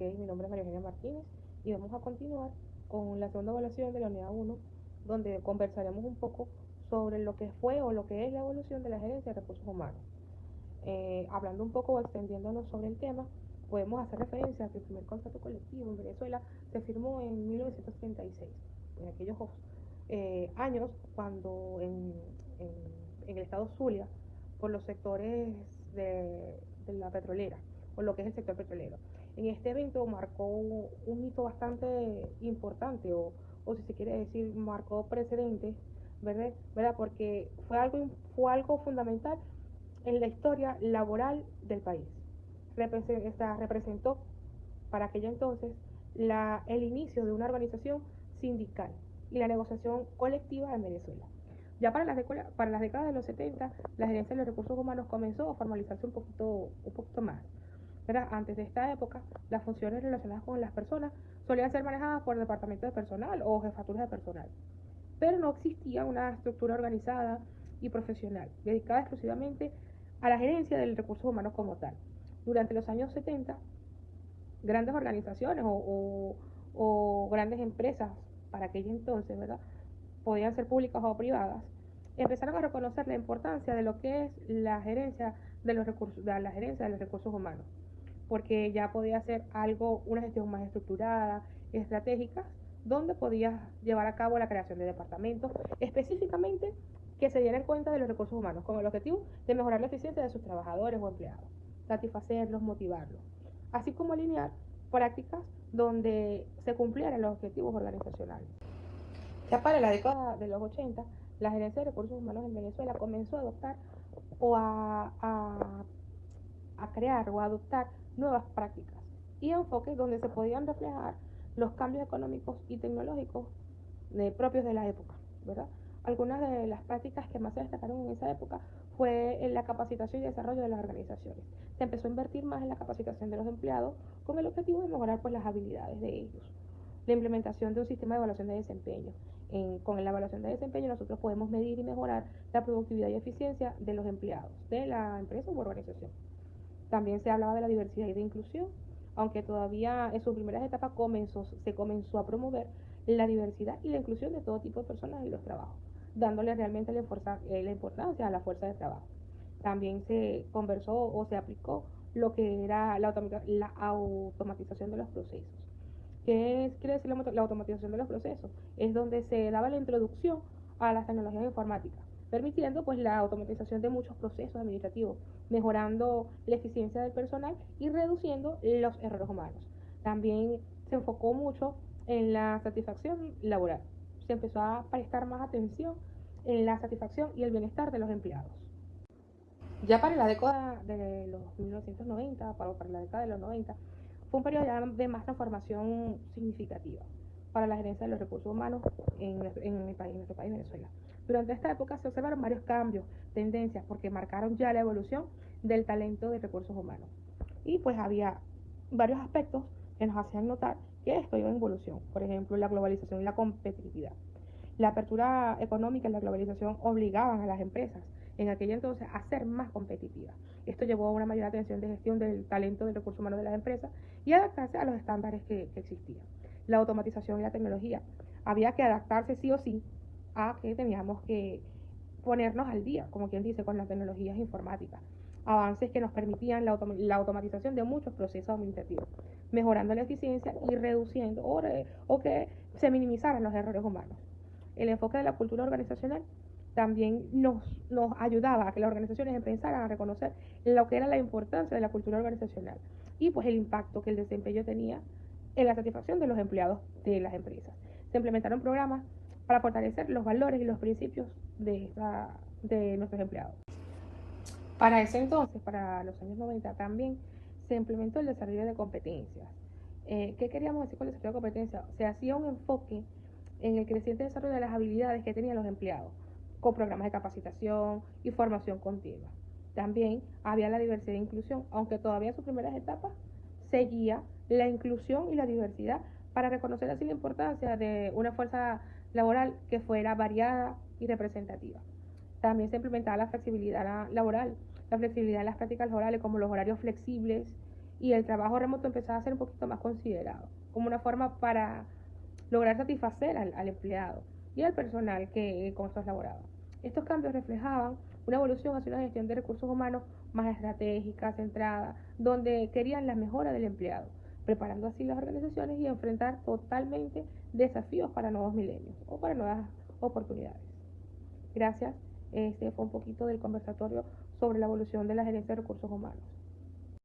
Mi nombre es María Eugenia Martínez y vamos a continuar con la segunda evaluación de la unidad 1, donde conversaremos un poco sobre lo que fue o lo que es la evolución de la gerencia de recursos humanos. Hablando un poco o extendiéndonos sobre el tema, podemos hacer referencia a que el primer contrato colectivo en Venezuela se firmó en 1936, en aquellos años cuando en, en el estado Zulia, por los sectores de la petrolera, o lo que es el sector petrolero. En este evento marcó un hito bastante importante, o si se quiere decir, marcó precedentes, ¿verdad? Porque fue algo fundamental en la historia laboral del país. Representó para aquello entonces el inicio de una organización sindical y la negociación colectiva en Venezuela. Ya para las décadas de los 70, la gerencia de los recursos humanos comenzó a formalizarse un poquito más. ¿Verdad? Antes de esta época, las funciones relacionadas con las personas solían ser manejadas por departamentos de personal o jefaturas de personal, pero no existía una estructura organizada y profesional dedicada exclusivamente a la gerencia del recursos humanos como tal. Durante los años 70, grandes organizaciones o grandes empresas para aquel entonces, ¿verdad? Podían ser públicas o privadas, empezaron a reconocer la importancia de lo que es la gerencia de los recursos humanos, porque ya podía ser una gestión más estructurada, estratégica, donde podía llevar a cabo la creación de departamentos específicamente que se dieran cuenta de los recursos humanos, con el objetivo de mejorar la eficiencia de sus trabajadores o empleados, satisfacerlos, motivarlos, así como alinear prácticas donde se cumplieran los objetivos organizacionales. Ya para la década de los 80, la gerencia de recursos humanos en Venezuela comenzó a adoptar o a crear o a adoptar nuevas prácticas y enfoques donde se podían reflejar los cambios económicos y tecnológicos propios de la época, ¿verdad? Algunas de las prácticas que más se destacaron en esa época fue en la capacitación y desarrollo de las organizaciones. Se empezó a invertir más en la capacitación de los empleados con el objetivo de mejorar pues las habilidades de ellos. La implementación de un sistema de evaluación de desempeño. Con la evaluación de desempeño nosotros podemos medir y mejorar la productividad y eficiencia de los empleados de la empresa u organización. También se hablaba de la diversidad y de inclusión, aunque todavía en sus primeras etapas se comenzó a promover la diversidad y la inclusión de todo tipo de personas en los trabajos, dándole realmente la importancia a la fuerza de trabajo. También se conversó o se aplicó lo que era la automatización de los procesos. ¿Qué quiere decir la automatización de los procesos? Es donde se daba la introducción a las tecnologías informáticas, permitiendo pues la automatización de muchos procesos administrativos, mejorando la eficiencia del personal y reduciendo los errores humanos. También se enfocó mucho en la satisfacción laboral. Se empezó a prestar más atención en la satisfacción y el bienestar de los empleados. Ya para la década de los 1990, para la década de los 90, fue un periodo ya de más transformación significativa para la gerencia de los recursos humanos en nuestro país, Venezuela. Durante esta época se observaron varios cambios, tendencias, porque marcaron ya la evolución del talento de recursos humanos. Y pues había varios aspectos que nos hacían notar que esto iba en evolución. Por ejemplo, la globalización y la competitividad. La apertura económica y la globalización obligaban a las empresas en aquel entonces a ser más competitivas. Esto llevó a una mayor atención de gestión del talento del recurso humano de las empresas y adaptarse a los estándares que existían. La automatización y la tecnología. Había que adaptarse sí o sí a que teníamos que ponernos al día, como quien dice, con las tecnologías informáticas. Avances que nos permitían la automatización de muchos procesos administrativos, mejorando la eficiencia y reduciendo o que se minimizaran los errores humanos. El enfoque de la cultura organizacional también nos ayudaba a que las organizaciones empezaran a reconocer lo que era la importancia de la cultura organizacional y pues el impacto que el desempeño tenía en la satisfacción de los empleados de las empresas. Se implementaron programas para fortalecer los valores y los principios de nuestros empleados. Para ese entonces, para los años 90, también se implementó el desarrollo de competencias. ¿Qué queríamos decir con el desarrollo de competencias? Se hacía un enfoque en el creciente desarrollo de las habilidades que tenían los empleados, con programas de capacitación y formación continua. También había la diversidad e inclusión, aunque todavía en sus primeras etapas seguía la inclusión y la diversidad para reconocer así la importancia de una fuerza laboral que fuera variada y representativa. También se implementaba la flexibilidad laboral, la flexibilidad en las prácticas laborales como los horarios flexibles y el trabajo remoto empezaba a ser un poquito más considerado como una forma para lograr satisfacer al empleado y al personal que con estos laboraba. Estos cambios reflejaban una evolución hacia una gestión de recursos humanos más estratégica, centrada, donde querían la mejora del empleado, preparando así las organizaciones y enfrentar totalmente desafíos para nuevos milenios o para nuevas oportunidades. Gracias. Este fue un poquito del conversatorio sobre la evolución de la gerencia de recursos humanos.